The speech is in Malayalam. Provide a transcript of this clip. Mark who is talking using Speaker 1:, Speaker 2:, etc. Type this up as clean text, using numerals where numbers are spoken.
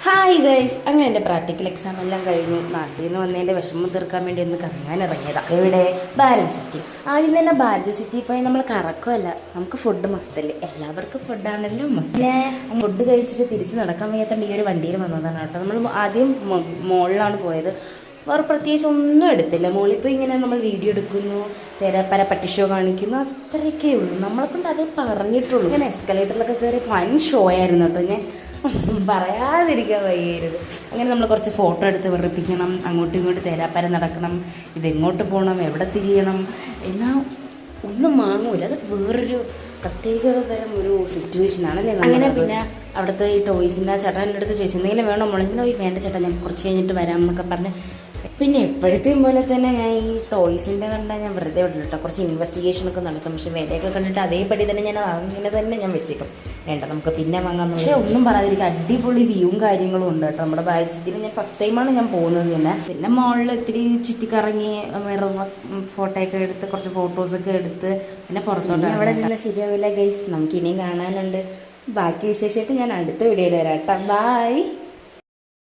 Speaker 1: ഹായ് ഗൈസ്, അങ്ങനെ എൻ്റെ പ്രാക്ടിക്കൽ എക്സാം എല്ലാം കഴിഞ്ഞു. നാട്ടിൽ നിന്ന് വന്നതിൻ്റെ വിഷമം തീർക്കാൻ വേണ്ടി ഒന്ന് കറങ്ങാൻ ഇറങ്ങിയതാണ്. എവിടെ? ഭാരത് സിറ്റി. ആദ്യം തന്നെ ഭാരത് സിറ്റി പോയി നമ്മൾ കറക്കമല്ല, നമുക്ക് ഫുഡ് മസ്റ്റല്ലേ. എല്ലാവർക്കും ഫുഡാണല്ലോ മസ്റ്റ്. ഫുഡ് കഴിച്ചിട്ട് തിരിച്ച് നടക്കാൻ വയ്യാത്തണ്ട് ഈ ഒരു വണ്ടിയിൽ വന്നതാണ് കേട്ടോ. നമ്മൾ ആദ്യം മോളിലാണ് പോയത്. വേറെ പ്രത്യേകിച്ച് ഒന്നും എടുത്തില്ല. മോളിപ്പോൾ ഇങ്ങനെ നമ്മൾ വീഡിയോ എടുക്കുന്നു, തെരപ്പര പട്ടിഷോ കാണിക്കുന്നു, അത്രയൊക്കെ ഉള്ളൂ. നമ്മളെ കൊണ്ട് അതേ പറഞ്ഞിട്ടുള്ളൂ. ഇങ്ങനെ എസ്കലേറ്ററിലൊക്കെ കയറി വൻ ഷോ ആയിരുന്നു കേട്ടോ. ഞാൻ പറയാതിരിക്കാൻ വയ്യരുത്. അങ്ങനെ നമ്മൾ കുറച്ച് ഫോട്ടോ എടുത്ത് വെറുപ്പിക്കണം, അങ്ങോട്ടും ഇങ്ങോട്ടും തേരാപ്പര നടക്കണം, ഇതെങ്ങോട്ട് പോകണം, എവിടെ തിരിയണം എന്നാൽ ഒന്നും വാങ്ങൂല. അത് വേറൊരു പ്രത്യേക തരം ഒരു സിറ്റുവേഷൻ ആണല്ലേ. അങ്ങനെ പിന്നെ അവിടുത്തെ ഈ ടോയ്സിൻ്റെ ചേട്ടൻ്റെ അടുത്ത് ചോദിച്ചു, എന്തെങ്കിലും വേണോ മോളെ? വേണ്ട ചേട്ടാ, ഞാൻ കുറച്ച് കഴിഞ്ഞിട്ട് വരാം എന്നൊക്കെ പറഞ്ഞ്. പിന്നെ എപ്പോഴത്തെയും പോലെ തന്നെ ഞാൻ ഈ ടോയ്സിൻ്റെ കണ്ടാൽ ഞാൻ വെറുതെ വിടില്ല കേട്ടോ. കുറച്ച് ഇൻവെസ്റ്റിഗേഷനൊക്കെ നടക്കും. പക്ഷേ വിലയൊക്കെ കണ്ടിട്ട് അതേപടി തന്നെ ഞാൻ അങ്ങനെ തന്നെ ഞാൻ വെച്ചേക്കും. വേണ്ട, നമുക്ക് പിന്നെ വാങ്ങാൻ. പക്ഷേ ഒന്നും പറയാതിരിക്കും, അടിപൊളി വ്യൂവും കാര്യങ്ങളും ഉണ്ട് കേട്ടോ. നമ്മുടെ ഭാരത് സിറ്റിയിൽ ഞാൻ ഫസ്റ്റ് ടൈമാണ് ഞാൻ പോകുന്നത് തന്നെ. പിന്നെ മോളിൽ ഇത്തിരി ചുറ്റിക്കറങ്ങി ഫോട്ടോ ഒക്കെ എടുത്ത് കുറച്ച് ഫോട്ടോസൊക്കെ എടുത്ത് പിന്നെ പുറത്തോട്ട്. അവിടെ നിന്ന് ശരിയാവില്ല ഗൈസ്, നമുക്ക് ഇനിയും കാണാനുണ്ട്. ബാക്കി വിശേഷമായിട്ട് ഞാൻ അടുത്ത വീഡിയോയിൽ വരാം കേട്ടോ. ബൈ.